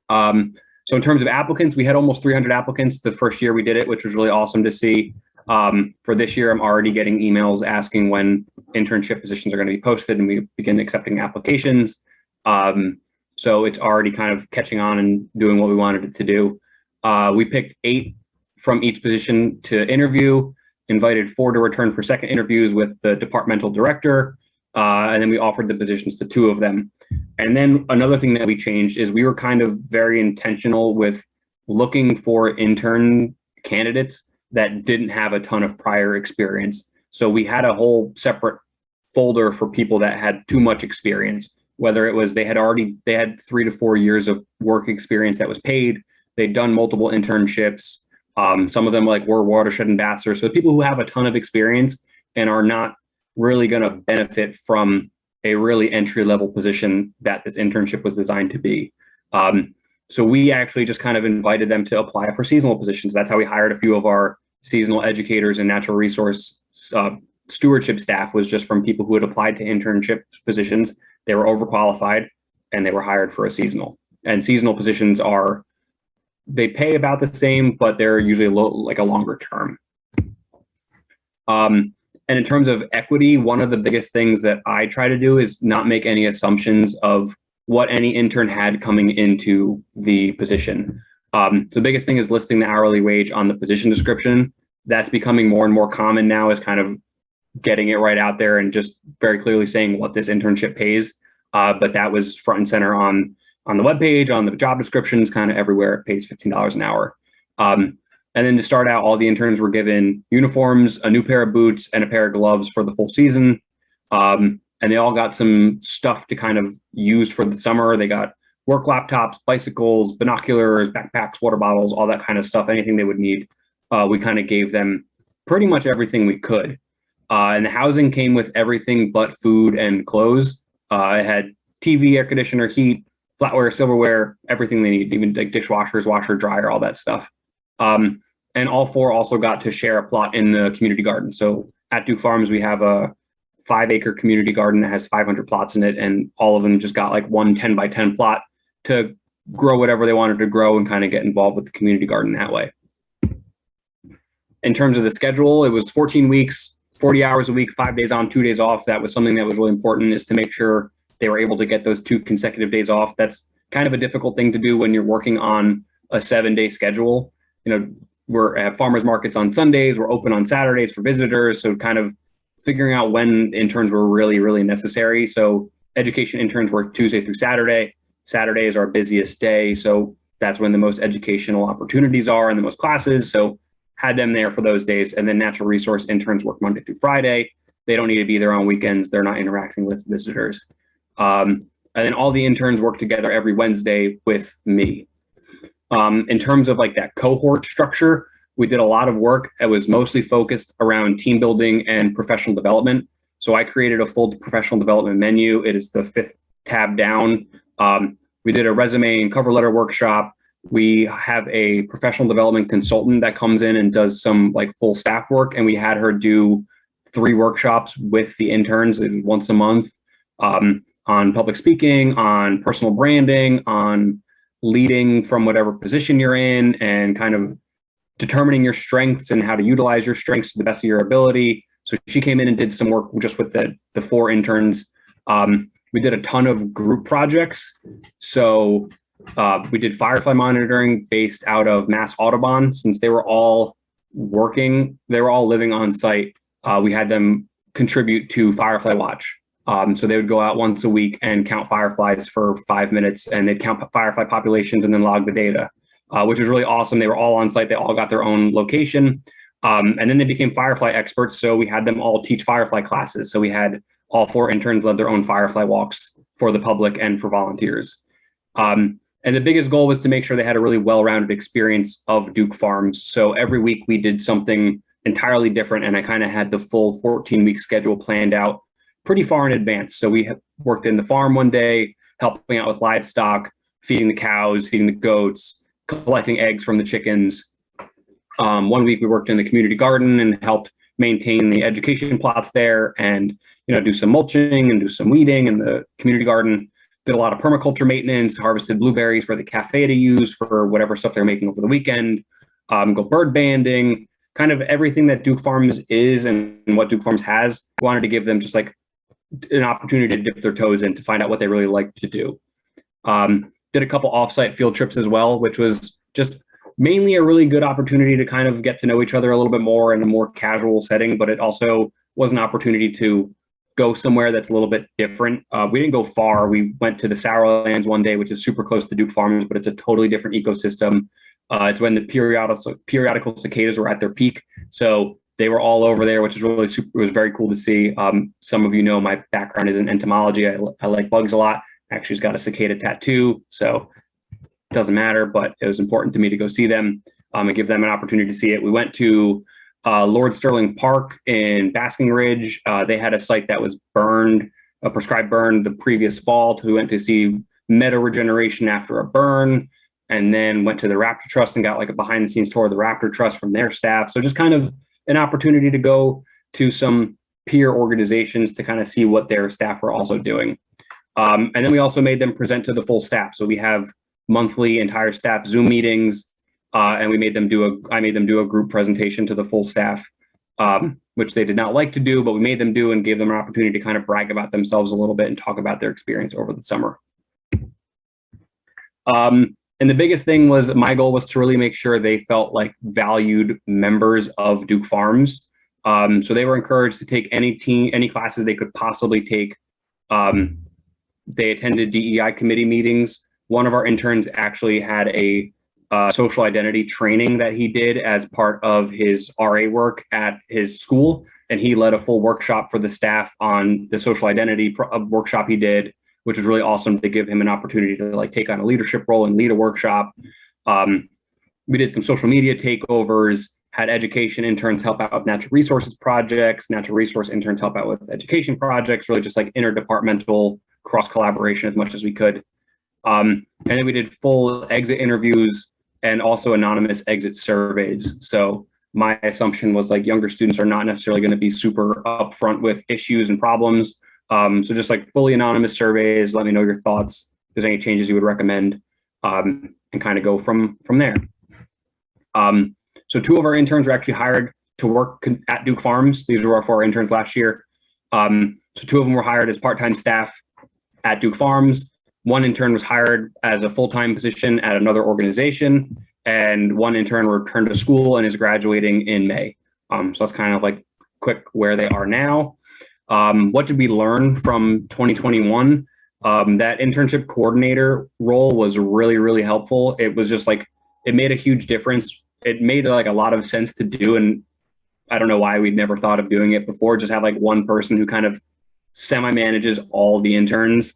So in terms of applicants, we had almost 300 applicants the first year we did it, which was really awesome to see. For this year, I'm already getting emails asking when internship positions are going to be posted, and we begin accepting applications. So it's already kind of catching on and doing what we wanted it to do. We picked 8 from each position to interview, invited 4 to return for second interviews with the departmental director, and then we offered the positions to 2 of them. And then another thing that we changed is we were kind of very intentional with looking for intern candidates that didn't have a ton of prior experience. So we had a whole separate folder for people that had too much experience, whether it was they had 3 to 4 years of work experience that was paid. They'd done multiple internships. Some of them were watershed ambassadors. So people who have a ton of experience and are not really going to benefit from a really entry-level position that this internship was designed to be. So we actually just kind of invited them to apply for seasonal positions. That's how we hired a few of our seasonal educators and natural resource stewardship staff, was just from people who had applied to internship positions. They were overqualified and they were hired for a seasonal. And seasonal positions they pay about the same, but they're usually a longer term. And in terms of equity, one of the biggest things that I try to do is not make any assumptions of what any intern had coming into the position. The biggest thing is listing the hourly wage on the position description. That's becoming more and more common now, is kind of getting it right out there and just very clearly saying what this internship pays. But that was front and center on the webpage, on the job descriptions, kind of everywhere. It pays $15 an hour. And then to start out, all the interns were given uniforms, a new pair of boots, and a pair of gloves for the full season. And they all got some stuff to kind of use for the summer. They got work laptops, bicycles, binoculars, backpacks, water bottles, all that kind of stuff, anything they would need. We kind of gave them pretty much everything we could. And the housing came with everything but food and clothes. It had TV, air conditioner, heat, flatware, silverware, everything they need, even like dishwashers, washer, dryer, all that stuff. And all four also got to share a plot in the community garden. So at Duke Farms, we have a 5-acre community garden that has 500 plots in it, and all of them just got like one 10 by 10 plot to grow whatever they wanted to grow and kind of get involved with the community garden that way. In terms of the schedule, it was 14 weeks, 40 hours a week, 5 days on, 2 days off. That was something that was really important, is to make sure they were able to get those 2 consecutive days off. That's kind of a difficult thing to do when you're working on a 7-day schedule. You know, we're at farmers markets on Sundays, we're open on Saturdays for visitors. So kind of figuring out when interns were really, really necessary. So education interns work Tuesday through Saturday. Saturday is our busiest day. So that's when the most educational opportunities are and the most classes. So had them there for those days. And then natural resource interns work Monday through Friday. They don't need to be there on weekends. They're not interacting with visitors. And then all the interns work together every Wednesday with me. In terms of like that cohort structure, we did a lot of work. It was mostly focused around team building and professional development. So I created a full professional development menu. It is the 5th tab down. We did a resume and cover letter workshop. We have a professional development consultant that comes in and does some like full staff work. And we had her do 3 workshops with the interns once a month, on public speaking, on personal branding, on leading from whatever position you're in, and kind of determining your strengths and how to utilize your strengths to the best of your ability. So she came in and did some work just with the 4 interns. We did a ton of group projects. So we did Firefly Monitoring based out of Mass Audubon. Since they were all working, they were all living on site. We had them contribute to Firefly Watch. So they would go out once a week and count fireflies for 5 minutes, and they'd count firefly populations and then log the data, which was really awesome. They were all on site. They all got their own location. And then they became firefly experts. So we had them all teach firefly classes. So we had all 4 interns led their own firefly walks for the public and for volunteers. And the biggest goal was to make sure they had a really well-rounded experience of Duke Farms. So every week we did something entirely different, and I kind of had the full 14-week schedule planned out pretty far in advance. So we worked in the farm one day, helping out with livestock, feeding the cows, feeding the goats, collecting eggs from the chickens. One week we worked in the community garden and helped maintain the education plots there, and do some mulching and do some weeding in the community garden. Did a lot of permaculture maintenance, harvested blueberries for the cafe to use for whatever stuff they're making over the weekend. Go bird banding, kind of everything that Duke Farms is and what Duke Farms has. Wanted to give them just like an opportunity to dip their toes in to find out what they really like to do. Did a couple offsite field trips as well, which was just mainly a really good opportunity to kind of get to know each other a little bit more in a more casual setting, but it also was an opportunity to go somewhere that's a little bit different. We didn't go far. We went to the Sourlands one day, which is super close to Duke Farms, but it's a totally different ecosystem. It's when the periodical cicadas were at their peak. So they were all over there, which is really super. It was very cool to see. Some of you know my background is in entomology. I like bugs a lot. Actually, just got a cicada tattoo, so it doesn't matter, but it was important to me to go see them and give them an opportunity to see it. We went to Lord Sterling Park in Basking Ridge. They had a site that was burned, a prescribed burn the previous fall. We went to see meadow regeneration after a burn, and then went to the Raptor Trust and got like a behind the scenes tour of the Raptor Trust from their staff. So just kind of an opportunity to go to some peer organizations to kind of see what their staff are also doing. And then we also made them present to the full staff. So we have monthly entire staff Zoom meetings, and I made them do a group presentation to the full staff. which they did not like to do, but we made them do and gave them an opportunity to kind of brag about themselves a little bit and talk about their experience over the summer. And the biggest thing was my goal was to really make sure they felt like valued members of Duke Farms. So they were encouraged to take any classes they could possibly take. They attended DEI committee meetings. One of our interns actually had a social identity training that he did as part of his RA work at his school. And he led a full workshop for the staff on the social identity workshop he did, which was really awesome to give him an opportunity to like take on a leadership role and lead a workshop. We did some social media takeovers, had education interns help out with natural resources projects, natural resource interns help out with education projects, really just like interdepartmental cross collaboration as much as we could. And then we did full exit interviews and also anonymous exit surveys. So my assumption was like younger students are not necessarily going to be super upfront with issues and problems. So just like fully anonymous surveys, let me know your thoughts, if there's any changes you would recommend, and kind of go from there. So 2 of our interns were actually hired to work at Duke Farms. These were our 4 interns last year. So 2 of them were hired as part-time staff at Duke Farms. 1 intern was hired as a full-time position at another organization, and 1 intern returned to school and is graduating in May. So that's kind of like quick where they are now. What did we learn from 2021? That internship coordinator role was really, really helpful. It was just like, it made a huge difference. It made like a lot of sense to do. And I don't know why we'd never thought of doing it before. Just have like one person who kind of semi-manages all the interns.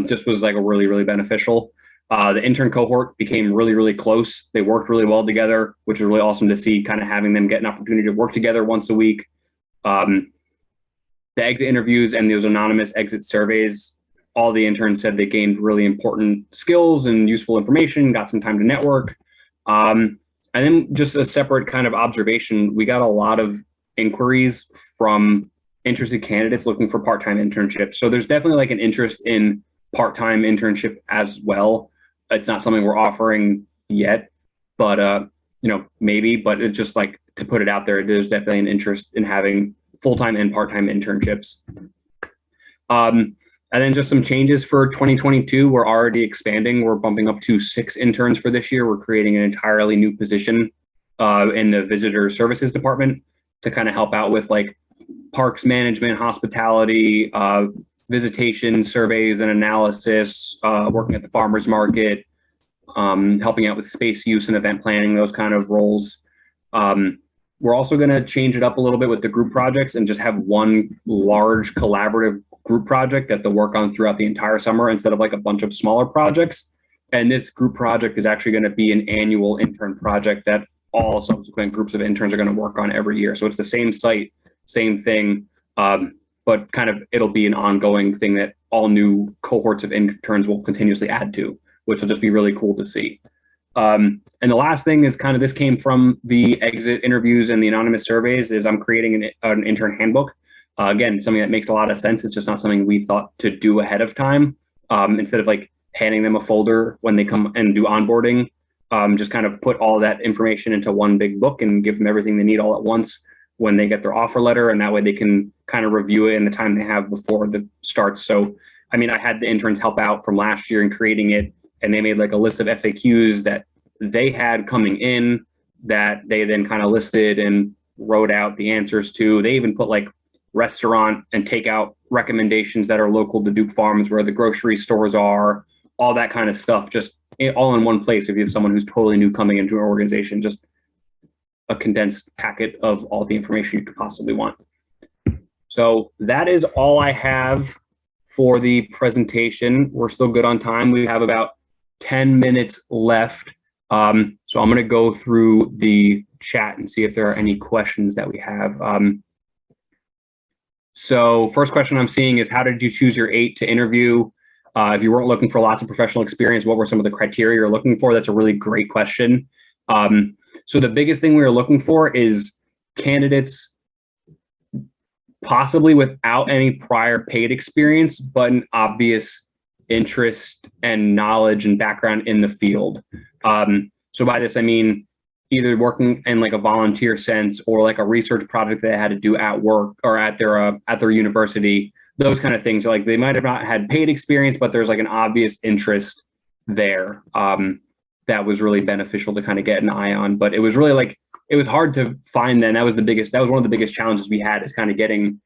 Just was like a really, really beneficial. The intern cohort became really, really close. They worked really well together, which was really awesome to see, kind of having them get an opportunity to work together once a week. The exit interviews and those anonymous exit surveys, all the interns said they gained really important skills and useful information, got some time to network. And then just a separate kind of observation, we got a lot of inquiries from interested candidates looking for part-time internships. So there's definitely like an interest in part-time internship as well. It's not something we're offering yet, but maybe, but it's just like to put it out there, there's definitely an interest in having full-time and part-time internships. And then just some changes for 2022. We're already expanding. We're bumping up to 6 interns for this year. We're creating an entirely new position in the visitor services department to kind of help out with like parks management, hospitality, visitation surveys and analysis, working at the farmers market, helping out with space use and event planning, those kind of roles. We're also going to change it up a little bit with the group projects and just have one large collaborative group project that they'll work on throughout the entire summer instead of like a bunch of smaller projects. And this group project is actually going to be an annual intern project that all subsequent groups of interns are going to work on every year. So it's the same site, same thing, but kind of it'll be an ongoing thing that all new cohorts of interns will continuously add to, which will just be really cool to see. And the last thing is kind of, this came from the exit interviews and the anonymous surveys, is I'm creating an intern handbook. Again, something that makes a lot of sense. It's just not something we thought to do ahead of time. Instead of like handing them a folder when they come and do onboarding, just kind of put all that information into one big book and give them everything they need all at once when they get their offer letter. And that way they can kind of review it in the time they have before the starts. So, I mean, I had the interns help out from last year in creating it, and they made like a list of FAQs that they had coming in that they then kind of listed and wrote out the answers to. They even put like restaurant and takeout recommendations that are local to Duke Farms, where the grocery stores are, all that kind of stuff, just all in one place. If you have someone who's totally new coming into an organization, just a condensed packet of all the information you could possibly want. So that is all I have for the presentation. We're still good on time. We have about 10 minutes left. So I'm going to go through the chat and see if there are any questions that we have. So first question I'm seeing is, how did you choose your 8 to interview? If you weren't looking for lots of professional experience, what were some of the criteria you're looking for? That's a really great question. So the biggest thing we were looking for is candidates possibly without any prior paid experience, but an obvious interest and knowledge and background in the field. So by this, I mean, either working in like a volunteer sense or like a research project that they had to do at work or at their university. Those kind of things. Like they might have not had paid experience, but there's like an obvious interest there that was really beneficial to kind of get an eye on. But it was really like, it was hard to find then. That was one of the biggest challenges we had, is kind of getting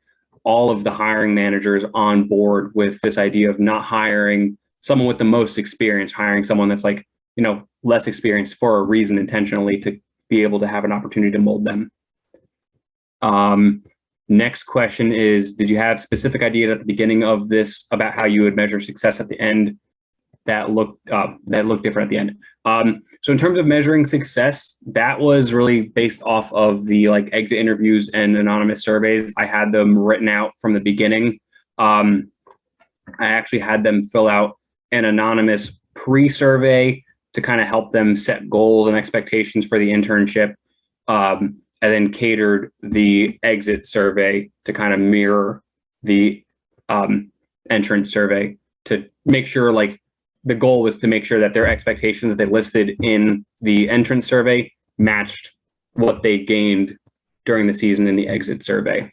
all of the hiring managers on board with this idea of not hiring someone with the most experience, hiring someone that's like, you know, less experienced for a reason, intentionally, to be able to have an opportunity to mold them. Next question is, did you have specific ideas at the beginning of this about how you would measure success at the end that looked different at the end? So in terms of measuring success, that was really based off of the like exit interviews and anonymous surveys. I had them written out from the beginning. I actually had them fill out an anonymous pre-survey to kind of help them set goals and expectations for the internship, and then catered the exit survey to kind of mirror the entrance survey, to make sure, like, the goal was to make sure that their expectations that they listed in the entrance survey matched what they gained during the season in the exit survey.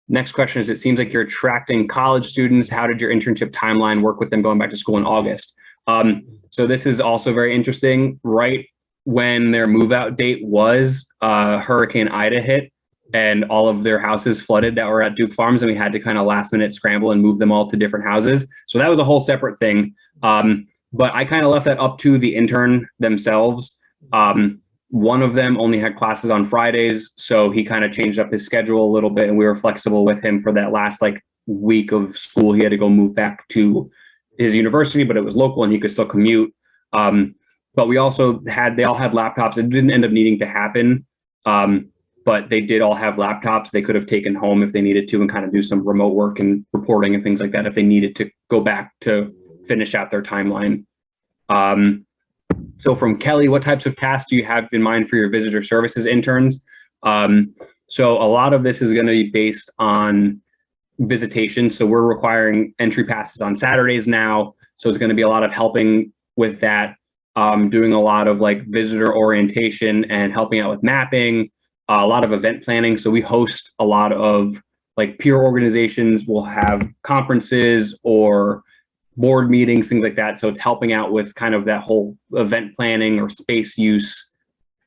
Next question is, it seems like you're attracting college students. How did your internship timeline work with them going back to school in August? So this is also very interesting. Right when their move out date was, Hurricane Ida hit, and all of their houses flooded that were at Duke Farms, and we had to kind of last minute scramble and move them all to different houses. So that was a whole separate thing. But I kind of left that up to the intern themselves. One of them only had classes on Fridays, so he kind of changed up his schedule a little bit, and we were flexible with him for that last like week of school. He had to go move back to his university, but it was local and he could still commute. But we also they all had laptops. It didn't end up needing to happen. But they did all have laptops they could have taken home if they needed to, and kind of do some remote work and reporting and things like that if they needed to go back to finish out their timeline. So from Kelly, what types of tasks do you have in mind for your visitor services interns? So a lot of this is going to be based on visitation. So we're requiring entry passes on Saturdays now. So it's going to be a lot of helping with that, doing a lot of like visitor orientation and helping out with mapping. A lot of event planning. So we host a lot of like peer organizations. We'll have conferences or board meetings, things like that. So it's helping out with kind of that whole event planning or space use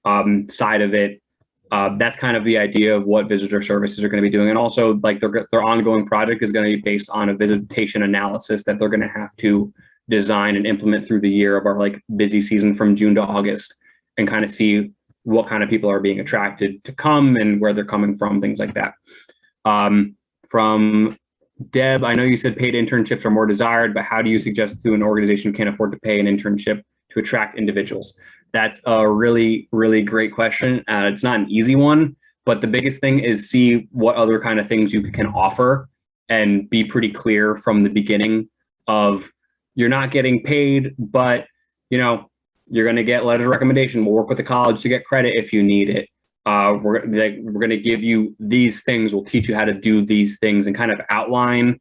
side of it. That's kind of the idea of what visitor services are going to be doing. And also like their ongoing project is going to be based on a visitation analysis that they're going to have to design and implement through the year of our like busy season from June to August, and kind of see what kind of people are being attracted to come and where they're coming from, things like that. From Deb, I know you said paid internships are more desired, but how do you suggest to an organization who can't afford to pay an internship to attract individuals? That's a really, really great question. It's not an easy one, but the biggest thing is see what other kind of things you can offer, and be pretty clear from the beginning of, you're not getting paid, but you know, you're going to get letters of recommendation. We'll work with the college to get credit if you need it. We're going to give you these things. We'll teach you how to do these things, and kind of outline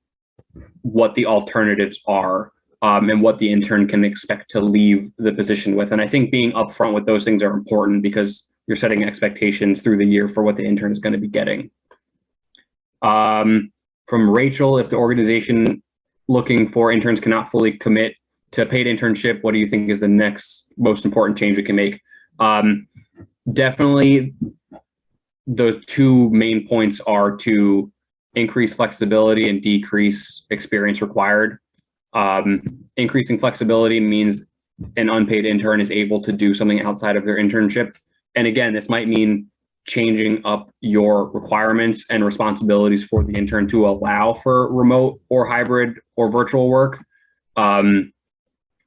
what the alternatives are, and what the intern can expect to leave the position with. And I think being upfront with those things are important, because you're setting expectations through the year for what the intern is going to be getting. From Rachel, if the organization looking for interns cannot fully commit to a paid internship, what do you think is the next most important change we can make? Definitely those two main points are to increase flexibility and decrease experience required. Increasing flexibility means an unpaid intern is able to do something outside of their internship. And again, this might mean changing up your requirements and responsibilities for the intern to allow for remote or hybrid or virtual work.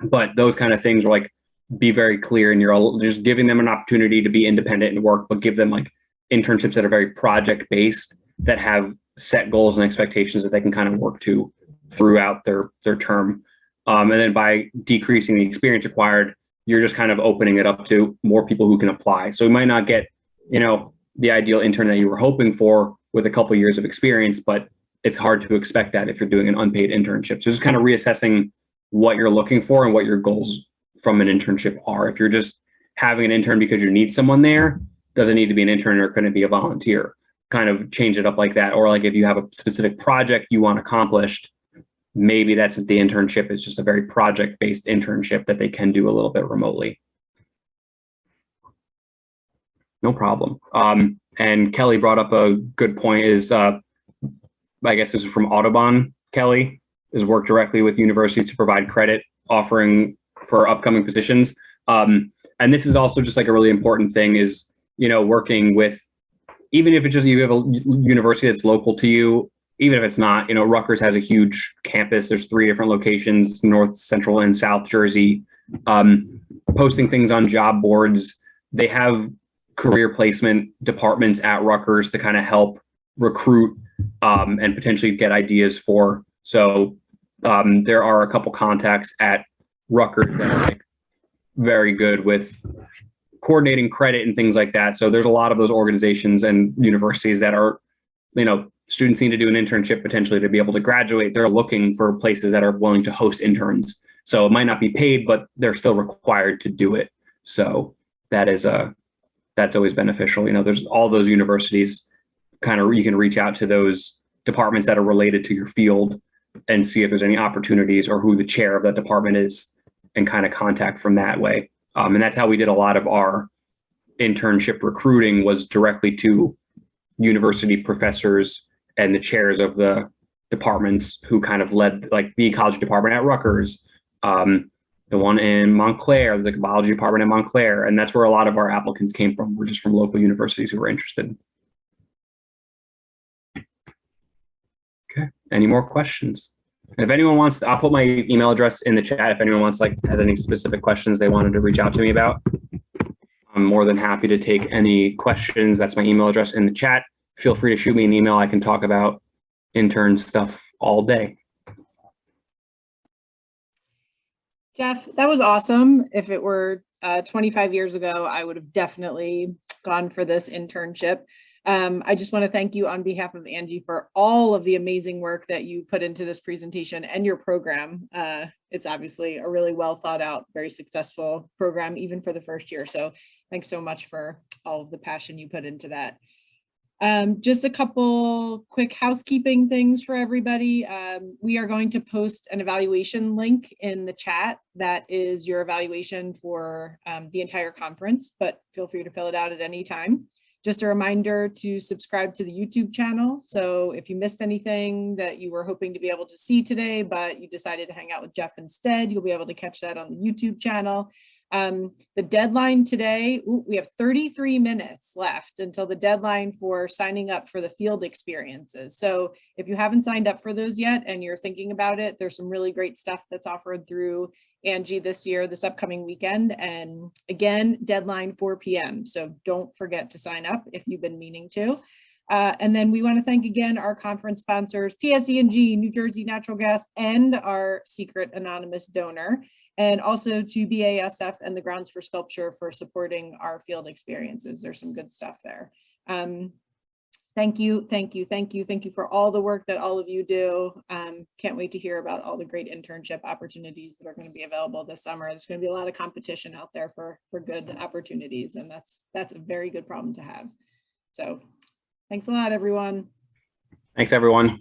But those kind of things are like, be very clear, and you're just giving them an opportunity to be independent and work, but give them like internships that are very project based, that have set goals and expectations that they can kind of work to throughout their term. And then by decreasing the experience required, you're just kind of opening it up to more people who can apply. So you might not get, you know, the ideal intern that you were hoping for with a couple of years of experience, but it's hard to expect that if you're doing an unpaid internship. So just kind of reassessing what you're looking for and what your goals from an internship are. If you're just having an intern because you need someone there doesn't need to be an intern, or couldn't be a volunteer. Kind of change it up like that. Or like if you have a specific project you want accomplished, maybe that's the internship is just a very project-based internship that they can do a little bit remotely. No problem. And Kelly brought up a good point is, I guess this is from Audubon. Kelly is work directly with universities to provide credit offering for upcoming positions. And this is also just like a really important thing is, working with, even if it's just you have a university that's local to you, even if it's not, Rutgers has a huge campus. There's 3 different locations, North, Central, and South Jersey, posting things on job boards. They have career placement departments at Rutgers to kind of help recruit and potentially get ideas for. So there are a couple contacts at Rutgers that are like very good with coordinating credit and things like that. So there's a lot of those organizations and universities that are, students need to do an internship potentially to be able to graduate. They're looking for places that are willing to host interns. So it might not be paid, but they're still required to do it. So that is that's always beneficial. There's all those universities you can reach out to those departments that are related to your field and see if there's any opportunities or who the chair of that department is and kind of contact from that way. And that's how we did a lot of our internship recruiting, was directly to university professors and the chairs of the departments who kind of led like the ecology department at Rutgers, the one in Montclair, the biology department in Montclair. And that's where a lot of our applicants came from. We're just from local universities who were interested. Okay, any more questions? If anyone wants to, I'll put my email address in the chat. If anyone has any specific questions they wanted to reach out to me about, I'm more than happy to take any questions. That's my email address in the chat. Feel free to shoot me an email. I can talk about intern stuff all day. Jeff, that was awesome. If it were 25 years ago, I would have definitely gone for this internship. I just want to thank you on behalf of Angie for all of the amazing work that you put into this presentation and your program. It's obviously a really well thought out, very successful program, even for the first year. So thanks so much for all of the passion you put into that. Just a couple quick housekeeping things for everybody. We are going to post an evaluation link in the chat. That is your evaluation for the entire conference, but feel free to fill it out at any time. Just a reminder to subscribe to the YouTube channel. So if you missed anything that you were hoping to be able to see today, but you decided to hang out with Jeff instead, you'll be able to catch that on the YouTube channel. The deadline today, we have 33 minutes left until the deadline for signing up for the field experiences. So if you haven't signed up for those yet and you're thinking about it, there's some really great stuff that's offered through Angie this upcoming weekend. And again, deadline 4 p.m. So don't forget to sign up if you've been meaning to. And then we want to thank again our conference sponsors, PSE&G, New Jersey Natural Gas, and our secret anonymous donor, and also to BASF and the Grounds for Sculpture for supporting our field experiences. There's some good stuff there. Thank you for all the work that all of you do. Can't wait to hear about all the great internship opportunities that are going to be available this summer. There's going to be a lot of competition out there for good opportunities, and that's a very good problem to have. So thanks a lot, everyone. Thanks, everyone.